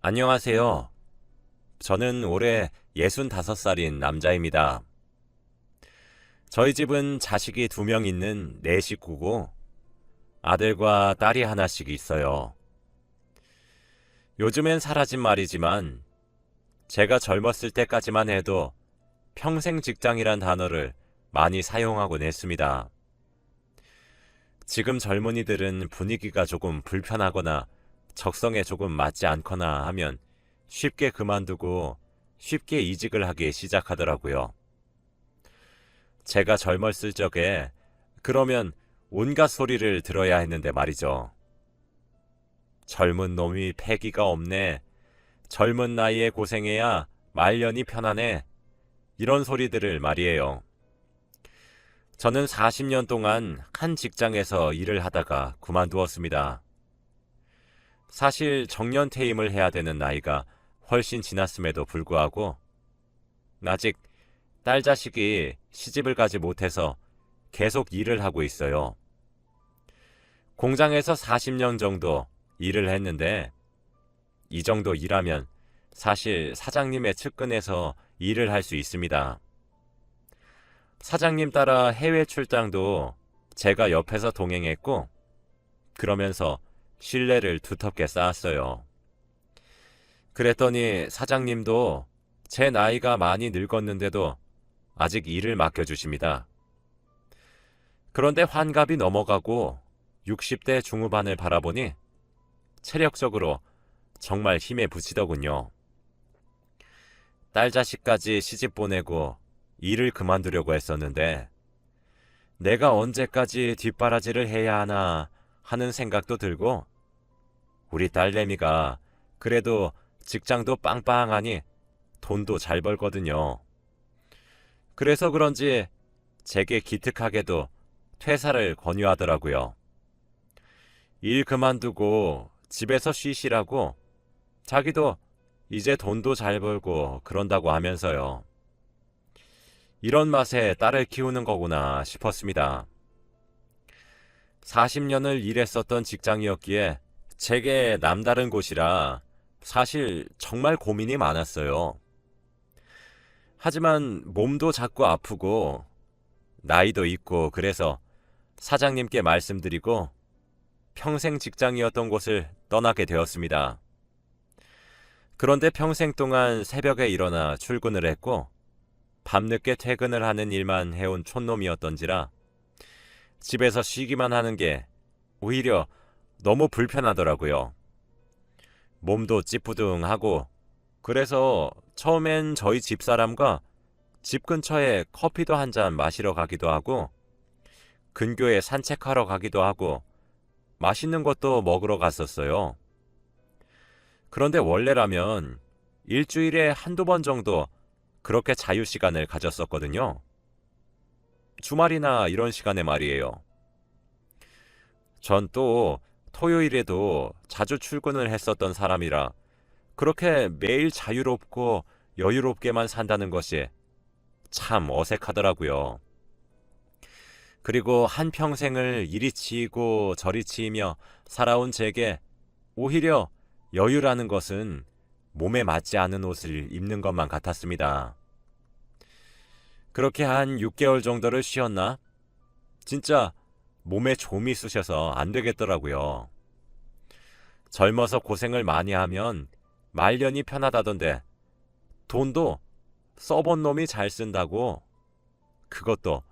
안녕하세요. 저는 올해 65살인 남자입니다. 저희 집은 자식이 2명 있는 네 식구고 아들과 딸이 하나씩 있어요. 요즘엔 사라진 말이지만 제가 젊었을 때까지만 해도 평생 직장이란 단어를 많이 사용하곤 했습니다. 지금 젊은이들은 분위기가 조금 불편하거나 적성에 조금 맞지 않거나 하면 쉽게 그만두고 쉽게 이직을 하기 시작하더라고요. 제가 젊었을 적에 그러면 온갖 소리를 들어야 했는데 말이죠. 젊은 놈이 패기가 없네. 젊은 나이에 고생해야 말년이 편하네. 이런 소리들을 말이에요. 저는 40년 동안 한 직장에서 일을 하다가 그만두었습니다. 사실 정년퇴임을 해야 되는 나이가 훨씬 지났음에도 불구하고 아직 딸 자식이 시집을 가지 못해서 계속 일을 하고 있어요. 공장에서 40년 정도 일을 했는데 이 정도 일하면 사실 사장님의 측근에서 일을 할 수 있습니다. 사장님 따라 해외 출장도 제가 옆에서 동행했고 그러면서 신뢰를 두텁게 쌓았어요. 그랬더니 사장님도 제 나이가 많이 늙었는데도 아직 일을 맡겨주십니다. 그런데 환갑이 넘어가고 60대 중후반을 바라보니 체력적으로 정말 힘에 부치더군요. 딸 자식까지 시집 보내고 일을 그만두려고 했었는데 내가 언제까지 뒷바라지를 해야 하나 하는 생각도 들고 우리 딸내미가 그래도 직장도 빵빵하니 돈도 잘 벌거든요. 그래서 그런지 제게 기특하게도 퇴사를 권유하더라고요. 일 그만두고 집에서 쉬시라고 자기도 이제 돈도 잘 벌고 그런다고 하면서요. 이런 맛에 딸을 키우는 거구나 싶었습니다. 40년을 일했었던 직장이었기에 제게 남다른 곳이라 사실 정말 고민이 많았어요. 하지만 몸도 자꾸 아프고 나이도 있고 그래서 사장님께 말씀드리고 평생 직장이었던 곳을 떠나게 되었습니다. 그런데 평생 동안 새벽에 일어나 출근을 했고 밤늦게 퇴근을 하는 일만 해온 촌놈이었던지라 집에서 쉬기만 하는 게 오히려 너무 불편하더라고요. 몸도 찌뿌둥하고 그래서 처음엔 저희 집사람과 집 근처에 커피도 한 잔 마시러 가기도 하고 근교에 산책하러 가기도 하고 맛있는 것도 먹으러 갔었어요. 그런데 원래라면 일주일에 한두 번 정도 그렇게 자유시간을 가졌었거든요. 주말이나 이런 시간에 말이에요. 전 또 토요일에도 자주 출근을 했었던 사람이라 그렇게 매일 자유롭고 여유롭게만 산다는 것이 참 어색하더라고요. 그리고 한평생을 이리 치이고 저리 치이며 살아온 제게 오히려 여유라는 것은 몸에 맞지 않은 옷을 입는 것만 같았습니다. 그렇게 한 6개월 정도를 쉬었나? 진짜 몸에 좀이 쑤셔서 안 되겠더라고요. 젊어서 고생을 많이 하면 말년이 편하다던데 돈도 써본 놈이 잘 쓴다고 그것도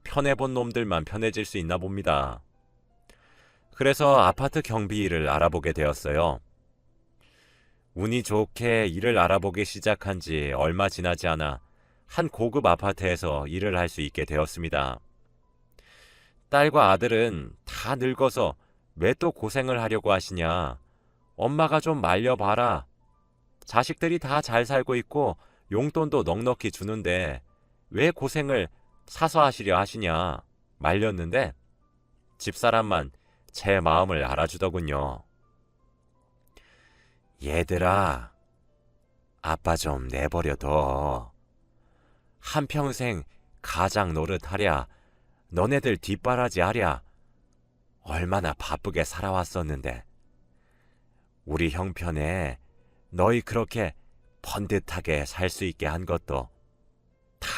편해본 놈들만 편해질 수 있나 봅니다. 그래서 아파트 경비 일을 알아보게 되었어요. 운이 좋게 일을 알아보기 시작한 지 얼마 지나지 않아 한 고급 아파트에서 일을 할 수 있게 되었습니다. 딸과 아들은 다 늙어서 왜 또 고생을 하려고 하시냐. 엄마가 좀 말려봐라. 자식들이 다 잘 살고 있고 용돈도 넉넉히 주는데 왜 고생을 사서 하시려 하시냐 말렸는데 집사람만 제 마음을 알아주더군요. 얘들아, 아빠 좀 내버려둬. 한평생 가장 노릇하랴, 너네들 뒷바라지 하랴, 얼마나 바쁘게 살아왔었는데 우리 형편에 너희 그렇게 번듯하게 살 수 있게 한 것도 다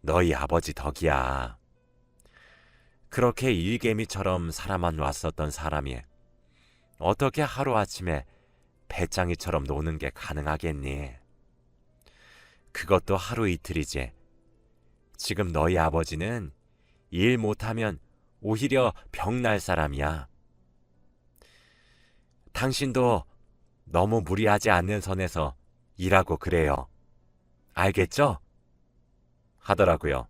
너희 아버지 덕이야. 그렇게 일개미처럼 살아만 왔었던 사람이 어떻게 하루아침에 배짱이처럼 노는 게 가능하겠니? 그것도 하루 이틀이지. 지금 너희 아버지는 일 못하면 오히려 병날 사람이야. 당신도 너무 무리하지 않는 선에서 일하고 그래요. 알겠죠? 하더라고요.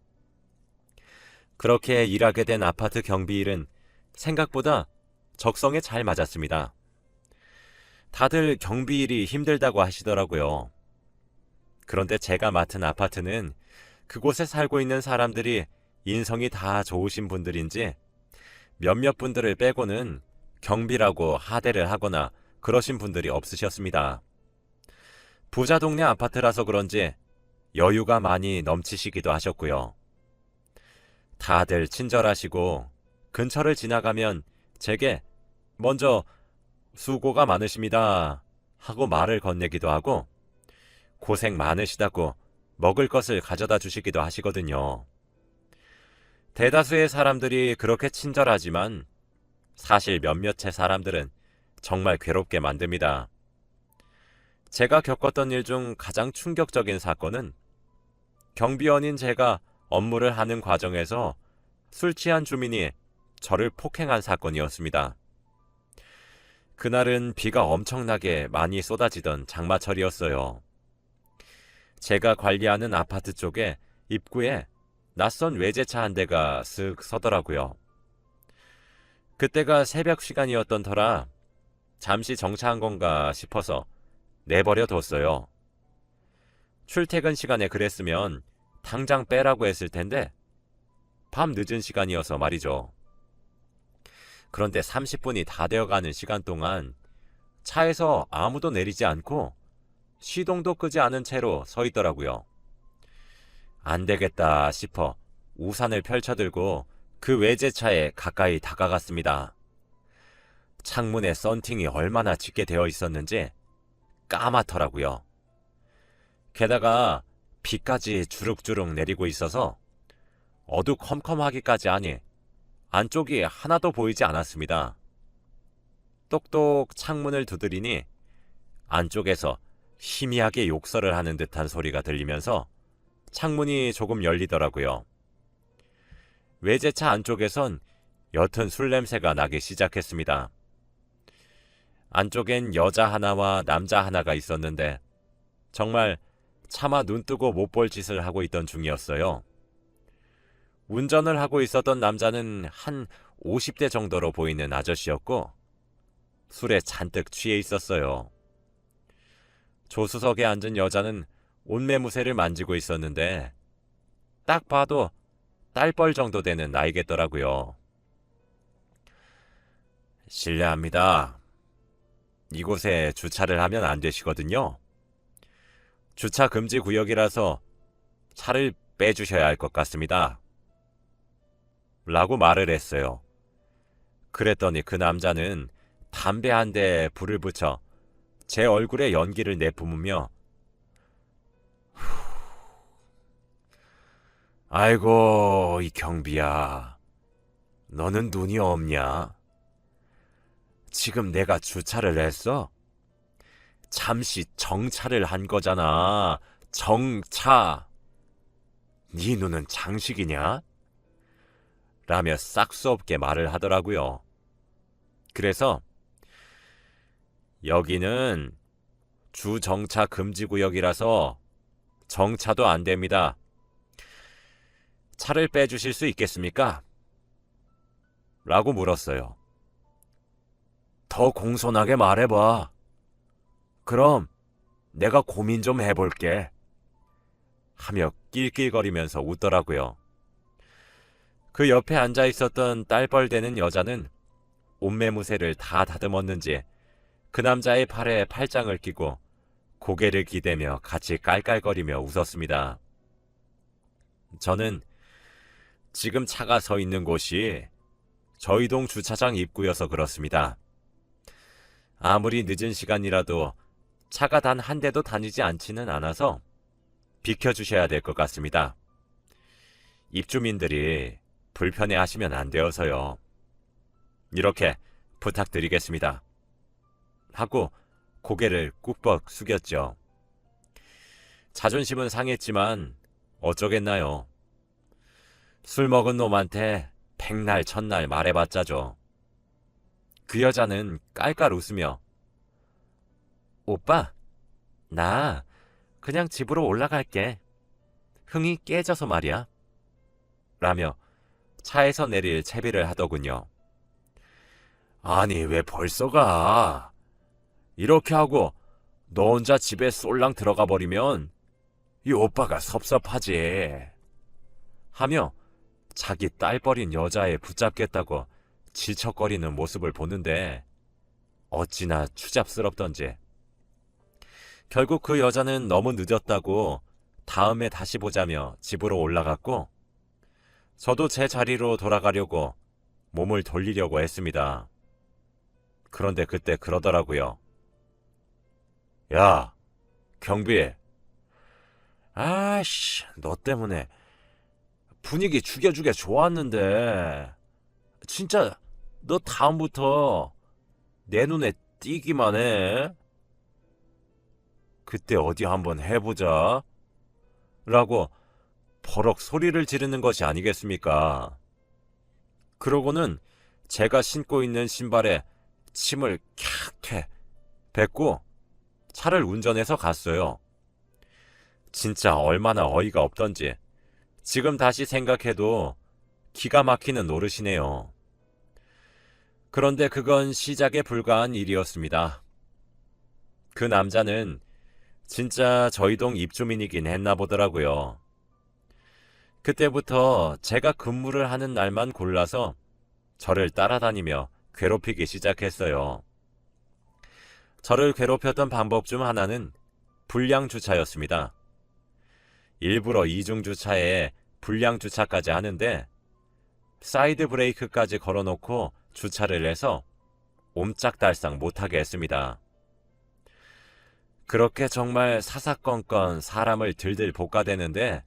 그렇게 일하게 된 아파트 경비일은 생각보다 적성에 잘 맞았습니다. 다들 경비일이 힘들다고 하시더라고요. 그런데 제가 맡은 아파트는 그곳에 살고 있는 사람들이 인성이 다 좋으신 분들인지 몇몇 분들을 빼고는 경비라고 하대를 하거나 그러신 분들이 없으셨습니다. 부자 동네 아파트라서 그런지 여유가 많이 넘치시기도 하셨고요. 다들 친절하시고 근처를 지나가면 제게 먼저 수고가 많으십니다 하고 말을 건네기도 하고 고생 많으시다고 먹을 것을 가져다 주시기도 하시거든요. 대다수의 사람들이 그렇게 친절하지만 사실 몇몇의 사람들은 정말 괴롭게 만듭니다. 제가 겪었던 일 중 가장 충격적인 사건은 경비원인 제가 업무를 하는 과정에서 술 취한 주민이 저를 폭행한 사건이었습니다. 그날은 비가 엄청나게 많이 쏟아지던 장마철이었어요. 제가 관리하는 아파트 쪽에 입구에 낯선 외제차 한 대가 쓱 서더라고요. 그때가 새벽 시간이었던 터라 잠시 정차한 건가 싶어서 내버려 뒀어요. 출퇴근 시간에 그랬으면 당장 빼라고 했을 텐데 밤 늦은 시간이어서 말이죠. 그런데 30분이 다 되어가는 시간 동안 차에서 아무도 내리지 않고 시동도 끄지 않은 채로 서 있더라고요. 안 되겠다 싶어 우산을 펼쳐들고 그 외제차에 가까이 다가갔습니다. 창문에 썬팅이 얼마나 짙게 되어 있었는지 까맣더라고요. 게다가 비까지 주룩주룩 내리고 있어서 어두컴컴하기까지 하니 안쪽이 하나도 보이지 않았습니다. 똑똑 창문을 두드리니 안쪽에서 희미하게 욕설을 하는 듯한 소리가 들리면서 창문이 조금 열리더라고요. 외제차 안쪽에선 옅은 술 냄새가 나기 시작했습니다. 안쪽엔 여자 하나와 남자 하나가 있었는데 정말 차마 눈뜨고 못 볼 짓을 하고 있던 중이었어요. 운전을 하고 있었던 남자는 한 50대 정도로 보이는 아저씨였고 술에 잔뜩 취해 있었어요. 조수석에 앉은 여자는 옷매무새를 만지고 있었는데 딱 봐도 딸뻘 정도 되는 나이겠더라고요. 실례합니다. 이곳에 주차를 하면 안 되시거든요. 주차 금지 구역이라서 차를 빼주셔야 할 것 같습니다. 라고 말을 했어요. 그랬더니 그 남자는 담배 한 대에 불을 붙여 제 얼굴에 연기를 내뿜으며 아이고 이 경비야, 너는 눈이 없냐? 지금 내가 주차를 했어? 잠시 정차를 한 거잖아. 정차. 네 눈은 장식이냐? 라며 싹수 없게 말을 하더라고요. 그래서 여기는 주정차 금지구역이라서 정차도 안 됩니다. 차를 빼주실 수 있겠습니까? 라고 물었어요. 더 공손하게 말해봐. 그럼 내가 고민 좀 해볼게. 하며 낄낄거리면서 웃더라고요. 그 옆에 앉아 있었던 딸뻘되는 여자는 옷매무새를 다 다듬었는지 그 남자의 팔에 팔짱을 끼고 고개를 기대며 같이 깔깔거리며 웃었습니다. 저는 지금 차가 서 있는 곳이 저희 동 주차장 입구여서 그렇습니다. 아무리 늦은 시간이라도 차가 단 한 대도 다니지 않지는 않아서 비켜주셔야 될 것 같습니다. 입주민들이 불편해하시면 안 되어서요. 이렇게 부탁드리겠습니다. 하고 고개를 꾹벅 숙였죠. 자존심은 상했지만 어쩌겠나요. 술 먹은 놈한테 백날 첫날 말해봤자죠. 그 여자는 깔깔 웃으며 오빠, 나 그냥 집으로 올라갈게. 흥이 깨져서 말이야. 라며 차에서 내릴 채비를 하더군요. 아니 왜 벌써 가? 이렇게 하고 너 혼자 집에 쏠랑 들어가 버리면 이 오빠가 섭섭하지. 하며 자기 딸버린 여자애 붙잡겠다고 질척거리는 모습을 보는데 어찌나 추잡스럽던지. 결국 그 여자는 너무 늦었다고 다음에 다시 보자며 집으로 올라갔고 저도 제 자리로 돌아가려고 몸을 돌리려고 했습니다. 그런데 그때 그러더라고요. 야, 경비. 아씨, 너 때문에 분위기 죽여주게 좋았는데 진짜 너 다음부터 내 눈에 띄기만 해. 그때 어디 한번 해보자. 라고 버럭 소리를 지르는 것이 아니겠습니까? 그러고는 제가 신고 있는 신발에 침을 캬퇴 뱉고 차를 운전해서 갔어요. 진짜 얼마나 어이가 없던지 지금 다시 생각해도 기가 막히는 노릇이네요. 그런데 그건 시작에 불과한 일이었습니다. 그 남자는 진짜 저희 동 입주민이긴 했나 보더라고요. 그때부터 제가 근무를 하는 날만 골라서 저를 따라다니며 괴롭히기 시작했어요. 저를 괴롭혔던 방법 중 하나는 불량 주차였습니다. 일부러 이중 주차에 불량 주차까지 하는데 사이드 브레이크까지 걸어놓고 주차를 해서 옴짝달싹 못하게 했습니다. 그렇게 정말 사사건건 사람을 들들 볶아대는데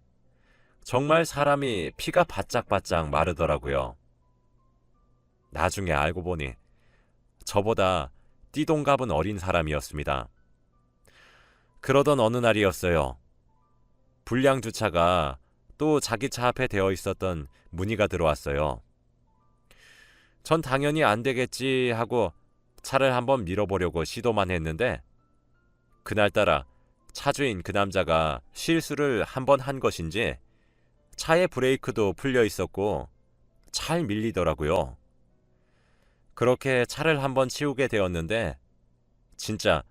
정말 사람이 피가 바짝바짝 마르더라고요. 나중에 알고 보니 저보다 띠동갑은 어린 사람이었습니다. 그러던 어느 날이었어요. 불량 주차가 또 자기 차 앞에 되어 있었던 문의가 들어왔어요. 전 당연히 안 되겠지 하고 차를 한번 밀어보려고 시도만 했는데 그날따라 차주인 그 남자가 실수를 한번 한 것인지 차의 브레이크도 풀려 있었고 잘 밀리더라고요. 그렇게 차를 한번 치우게 되었는데 진짜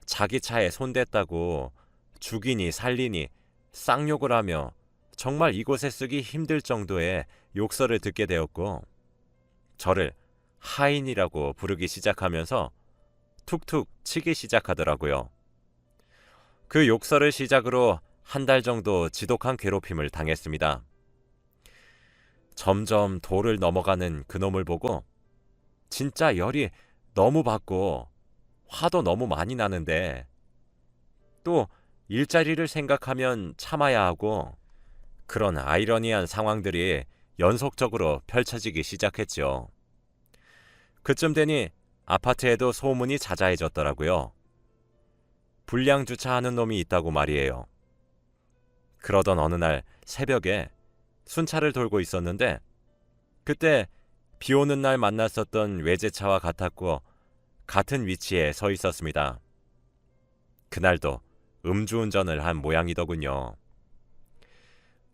자기 차에 손댔다고 죽이니 살리니 쌍욕을 하며 정말 이곳에 쓰기 힘들 정도의 욕설을 듣게 되었고 저를 하인이라고 부르기 시작하면서 툭툭 치기 시작하더라고요. 그 욕설을 시작으로 한 달 정도 지독한 괴롭힘을 당했습니다. 점점 도를 넘어가는 그놈을 보고 진짜 열이 너무 받고 화도 너무 많이 나는데 또 일자리를 생각하면 참아야 하고 그런 아이러니한 상황들이 연속적으로 펼쳐지기 시작했죠. 그쯤 되니 아파트에도 소문이 자자해졌더라고요. 불량 주차하는 놈이 있다고 말이에요. 그러던 어느 날 새벽에 순찰을 돌고 있었는데 그때 비 오는 날 만났었던 외제차와 같았고 같은 위치에 서 있었습니다. 그날도 음주운전을 한 모양이더군요.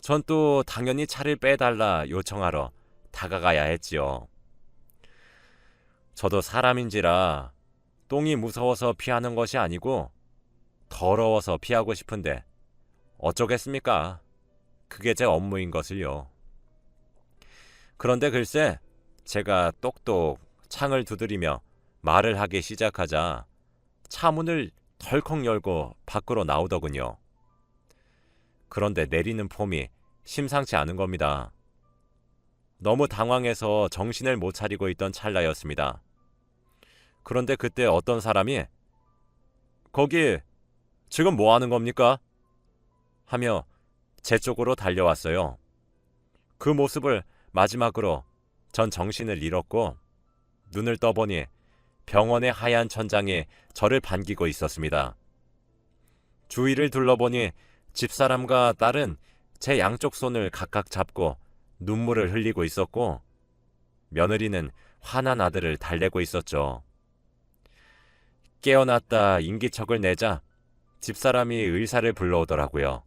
전 또 당연히 차를 빼달라 요청하러 다가가야 했지요. 저도 사람인지라 똥이 무서워서 피하는 것이 아니고 더러워서 피하고 싶은데 어쩌겠습니까? 그게 제 업무인 것을요. 그런데 글쎄 제가 똑똑 창을 두드리며 말을 하기 시작하자 차문을 덜컥 열고 밖으로 나오더군요. 그런데 내리는 폼이 심상치 않은 겁니다. 너무 당황해서 정신을 못 차리고 있던 찰나였습니다. 그런데 그때 어떤 사람이 거기 지금 뭐 하는 겁니까? 하며 제 쪽으로 달려왔어요. 그 모습을 마지막으로 전 정신을 잃었고 눈을 떠보니 병원의 하얀 천장이 저를 반기고 있었습니다. 주위를 둘러보니 집사람과 딸은 제 양쪽 손을 각각 잡고 눈물을 흘리고 있었고 며느리는 화난 아들을 달래고 있었죠. 깨어났다 인기척을 내자 집사람이 의사를 불러오더라고요.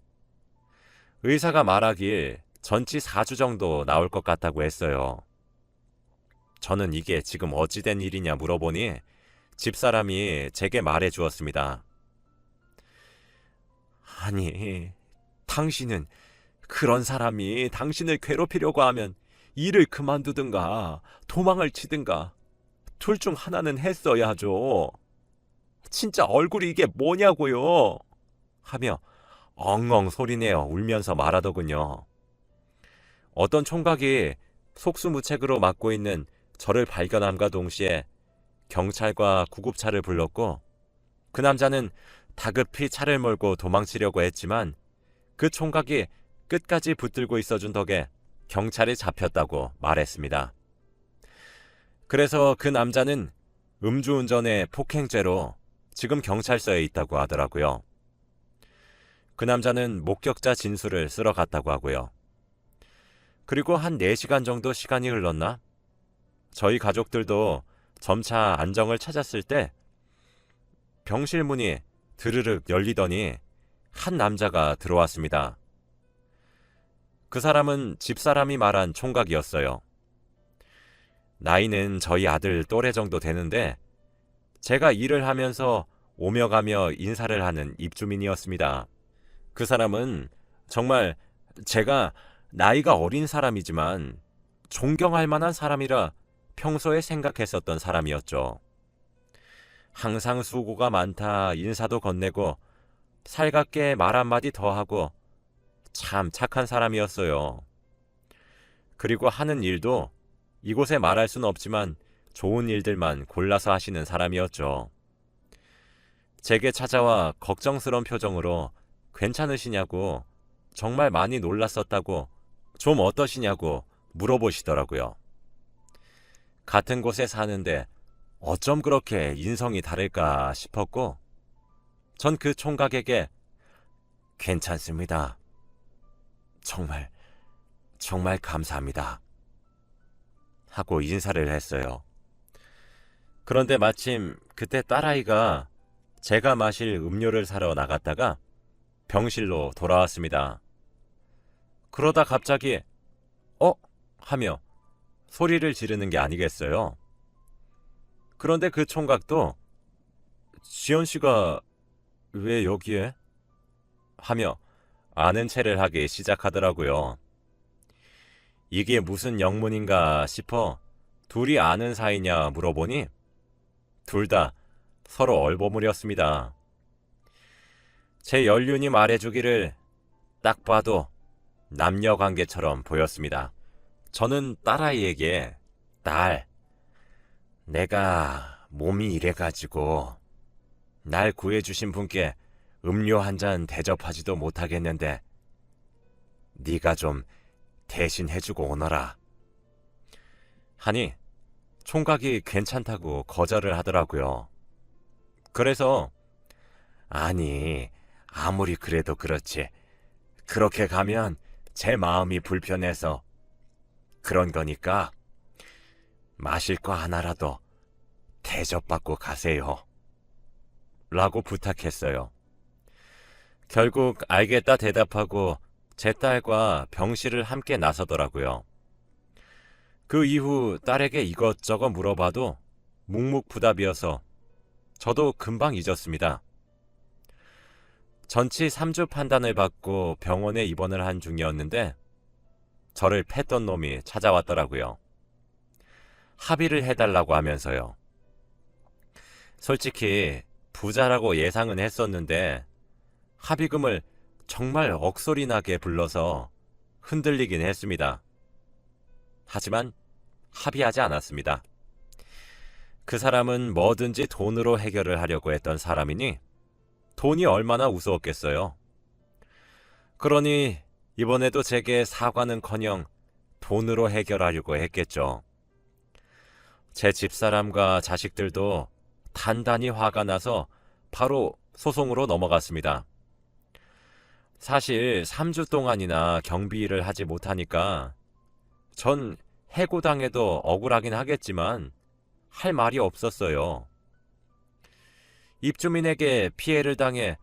의사가 말하길 전치 4주 정도 나올 것 같다고 했어요. 저는 이게 지금 어찌된 일이냐 물어보니 집사람이 제게 말해 주었습니다. 아니, 당신은 그런 사람이 당신을 괴롭히려고 하면 일을 그만두든가 도망을 치든가 둘 중 하나는 했어야죠. 진짜 얼굴이 이게 뭐냐고요. 하며 엉엉 소리내어 울면서 말하더군요. 어떤 총각이 속수무책으로 맡고 있는 저를 발견함과 동시에 경찰과 구급차를 불렀고 그 남자는 다급히 차를 몰고 도망치려고 했지만 그 총각이 끝까지 붙들고 있어준 덕에 경찰이 잡혔다고 말했습니다. 그래서 그 남자는 음주운전의 폭행죄로 지금 경찰서에 있다고 하더라고요. 그 남자는 목격자 진술을 쓰러 갔다고 하고요. 그리고 한 4시간 정도 시간이 흘렀나? 저희 가족들도 점차 안정을 찾았을 때 병실 문이 드르륵 열리더니 한 남자가 들어왔습니다. 그 사람은 집사람이 말한 총각이었어요. 나이는 저희 아들 또래 정도 되는데 제가 일을 하면서 오며 가며 인사를 하는 입주민이었습니다. 그 사람은 정말 제가 나이가 어린 사람이지만 존경할 만한 사람이라 평소에 생각했었던 사람이었죠. 항상 수고가 많다 인사도 건네고 살갑게 말 한마디 더 하고 참 착한 사람이었어요. 그리고 하는 일도 이곳에 말할 수는 없지만 좋은 일들만 골라서 하시는 사람이었죠. 제게 찾아와 걱정스러운 표정으로 괜찮으시냐고 정말 많이 놀랐었다고 좀 어떠시냐고 물어보시더라고요. 같은 곳에 사는데 어쩜 그렇게 인성이 다를까 싶었고 전 그 총각에게 괜찮습니다. 정말 감사합니다. 하고 인사를 했어요. 그런데 마침 그때 딸아이가 제가 마실 음료를 사러 나갔다가 병실로 돌아왔습니다. 그러다 갑자기 하며 소리를 지르는 게 아니겠어요. 그런데 그 총각도 지연 씨가 왜 여기에? 하며 아는 체를 하기 시작하더라고요. 이게 무슨 영문인가 싶어 둘이 아는 사이냐 물어보니 둘 다 서로 얼버무렸습니다. 제 연륜이 말해주기를 딱 봐도 남녀 관계처럼 보였습니다. 저는 딸아이에게 딸, 내가 몸이 이래가지고 날 구해주신 분께 음료 한 잔 대접하지도 못하겠는데 네가 좀 대신 해주고 오너라 하니 총각이 괜찮다고 거절을 하더라고요. 그래서 아니 아무리 그래도 그렇지 그렇게 가면 제 마음이 불편해서 그런 거니까 마실 거 하나라도 대접받고 가세요 라고 부탁했어요. 결국 알겠다 대답하고 제 딸과 병실을 함께 나서더라고요. 그 이후 딸에게 이것저것 물어봐도 묵묵부답이어서 저도 금방 잊었습니다. 전치 3주 판단을 받고 병원에 입원을 한 중이었는데 저를 팼던 놈이 찾아왔더라고요. 합의를 해달라고 하면서요. 솔직히 부자라고 예상은 했었는데 합의금을 정말 억소리 나게 불러서 흔들리긴 했습니다. 하지만 합의하지 않았습니다. 그 사람은 뭐든지 돈으로 해결을 하려고 했던 사람이니 돈이 얼마나 우스웠겠어요. 그러니 이번에도 제게 사과는커녕 돈으로 해결하려고 했겠죠. 제 집사람과 자식들도 단단히 화가 나서 바로 소송으로 넘어갔습니다. 사실 3주 동안이나 경비 일을 하지 못하니까 전 해고당해도 억울하긴 하겠지만 할 말이 없었어요. 입주민에게 피해를 당해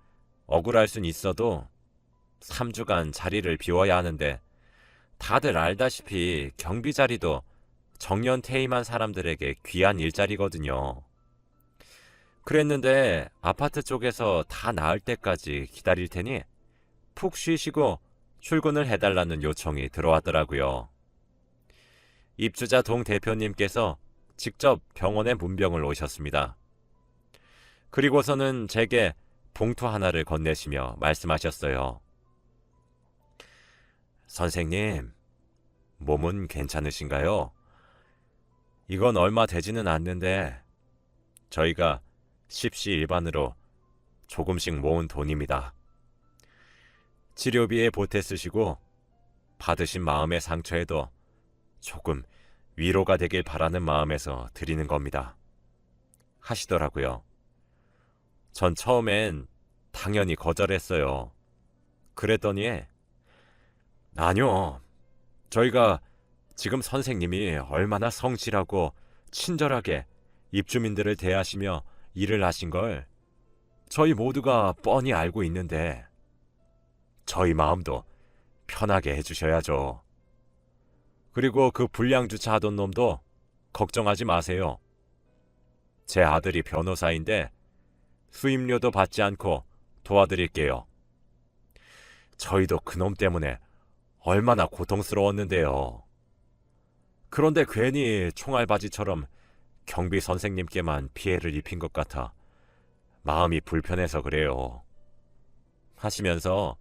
억울할 순 있어도 3주간 자리를 비워야 하는데 다들 알다시피 경비 자리도 정년 퇴임한 사람들에게 귀한 일자리거든요. 그랬는데 아파트 쪽에서 다 나을 때까지 기다릴 테니 푹 쉬시고 출근을 해달라는 요청이 들어왔더라고요. 입주자 동 대표님께서 직접 병원에 문병을 오셨습니다. 그리고서는 제게 봉투 하나를 건네시며 말씀하셨어요. 선생님, 몸은 괜찮으신가요? 이건 얼마 되지는 않는데 저희가 십시일반으로 조금씩 모은 돈입니다. 치료비에 보태 쓰시고 받으신 마음의 상처에도 조금 위로가 되길 바라는 마음에서 드리는 겁니다. 하시더라고요. 전 처음엔 당연히 거절했어요. 그랬더니 아니요. 저희가 지금 선생님이 얼마나 성실하고 친절하게 입주민들을 대하시며 일을 하신 걸 저희 모두가 뻔히 알고 있는데 저희 마음도 편하게 해주셔야죠. 그리고 그 불량주차 하던 놈도 걱정하지 마세요. 제 아들이 변호사인데 수임료도 받지 않고 도와드릴게요. 저희도 그놈 때문에 얼마나 고통스러웠는데요. 그런데 괜히 총알바지처럼 경비 선생님께만 피해를 입힌 것 같아 마음이 불편해서 그래요. 하시면서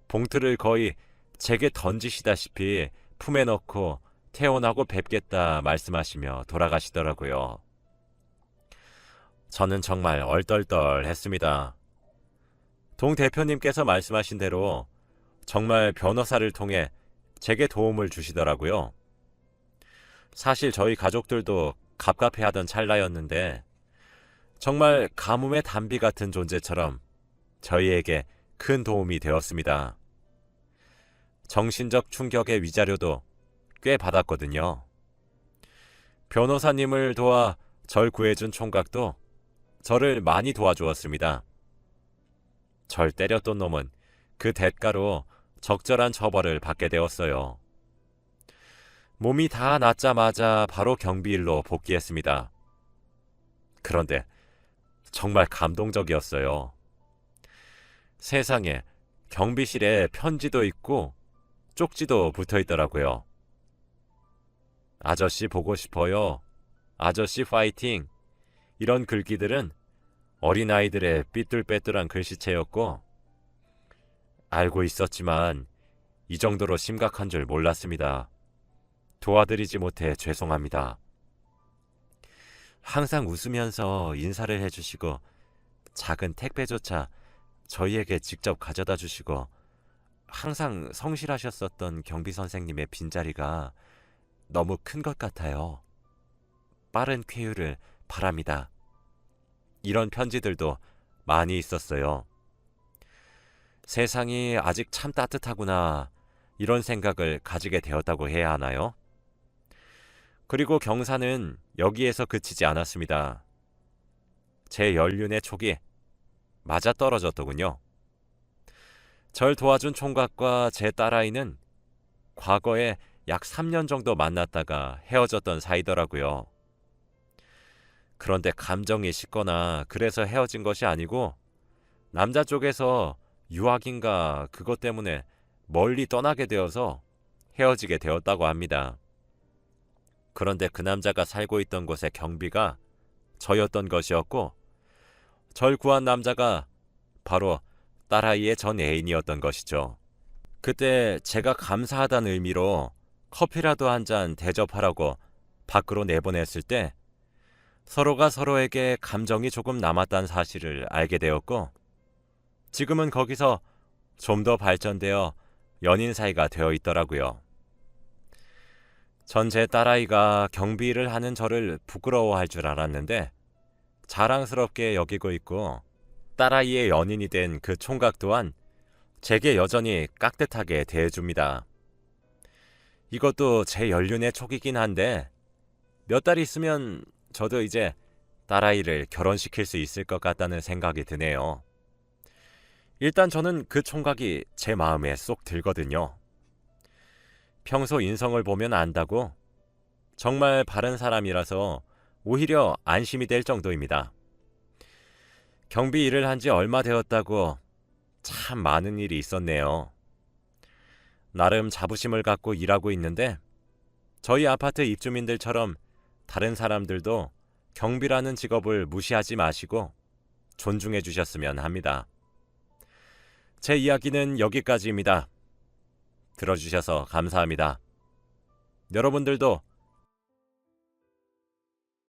봉투를 거의 제게 던지시다시피 품에 넣고 퇴원하고 뵙겠다 말씀하시며 돌아가시더라고요. 저는 정말 얼떨떨했습니다. 동 대표님께서 말씀하신 대로 정말 변호사를 통해 제게 도움을 주시더라고요. 사실 저희 가족들도 갑갑해하던 찰나였는데 정말 가뭄의 단비 같은 존재처럼 저희에게 큰 도움이 되었습니다. 정신적 충격의 위자료도 꽤 받았거든요. 변호사님을 도와 절 구해준 총각도 저를 많이 도와주었습니다. 절 때렸던 놈은 그 대가로 적절한 처벌을 받게 되었어요. 몸이 다 낫자마자 바로 경비일로 복귀했습니다. 그런데 정말 감동적이었어요. 세상에 경비실에 편지도 있고 쪽지도 붙어 있더라고요. 아저씨 보고 싶어요. 아저씨 파이팅. 이런 글귀들은 어린아이들의 삐뚤빼뚤한 글씨체였고 알고 있었지만 이 정도로 심각한 줄 몰랐습니다. 도와드리지 못해 죄송합니다. 항상 웃으면서 인사를 해주시고 작은 택배조차 저희에게 직접 가져다 주시고 항상 성실하셨었던 경비 선생님의 빈자리가 너무 큰 것 같아요. 빠른 쾌유를 바랍니다. 이런 편지들도 많이 있었어요. 세상이 아직 참 따뜻하구나 이런 생각을 가지게 되었다고 해야 하나요? 그리고 경사는 여기에서 그치지 않았습니다. 제 연륜의 촉이 맞아떨어졌더군요. 절 도와준 총각과 제 딸아이는 과거에 약 3년 정도 만났다가 헤어졌던 사이더라고요. 그런데 감정이 식거나 그래서 헤어진 것이 아니고 남자 쪽에서 유학인가 그것 때문에 멀리 떠나게 되어서 헤어지게 되었다고 합니다. 그런데 그 남자가 살고 있던 곳의 경비가 저였던 것이었고 절 구한 남자가 바로 딸아이의 전 애인이었던 것이죠. 그때 제가 감사하다는 의미로 커피라도 한 잔 대접하라고 밖으로 내보냈을 때 서로가 서로에게 감정이 조금 남았다는 사실을 알게 되었고 지금은 거기서 좀 더 발전되어 연인 사이가 되어 있더라고요. 전 제 딸아이가 경비 일을 하는 저를 부끄러워할 줄 알았는데 자랑스럽게 여기고 있고, 딸아이의 연인이 된 그 총각 또한 제게 여전히 깍듯하게 대해줍니다. 이것도 제 연륜의 촉이긴 한데 몇 달 있으면 저도 이제 딸아이를 결혼시킬 수 있을 것 같다는 생각이 드네요. 일단 저는 그 총각이 제 마음에 쏙 들거든요. 평소 인성을 보면 안다고 정말 바른 사람이라서 오히려 안심이 될 정도입니다. 경비 일을 한 지 얼마 되었다고 참 많은 일이 있었네요. 나름 자부심을 갖고 일하고 있는데 저희 아파트 입주민들처럼 다른 사람들도 경비라는 직업을 무시하지 마시고 존중해 주셨으면 합니다. 제 이야기는 여기까지입니다. 들어주셔서 감사합니다. 여러분들도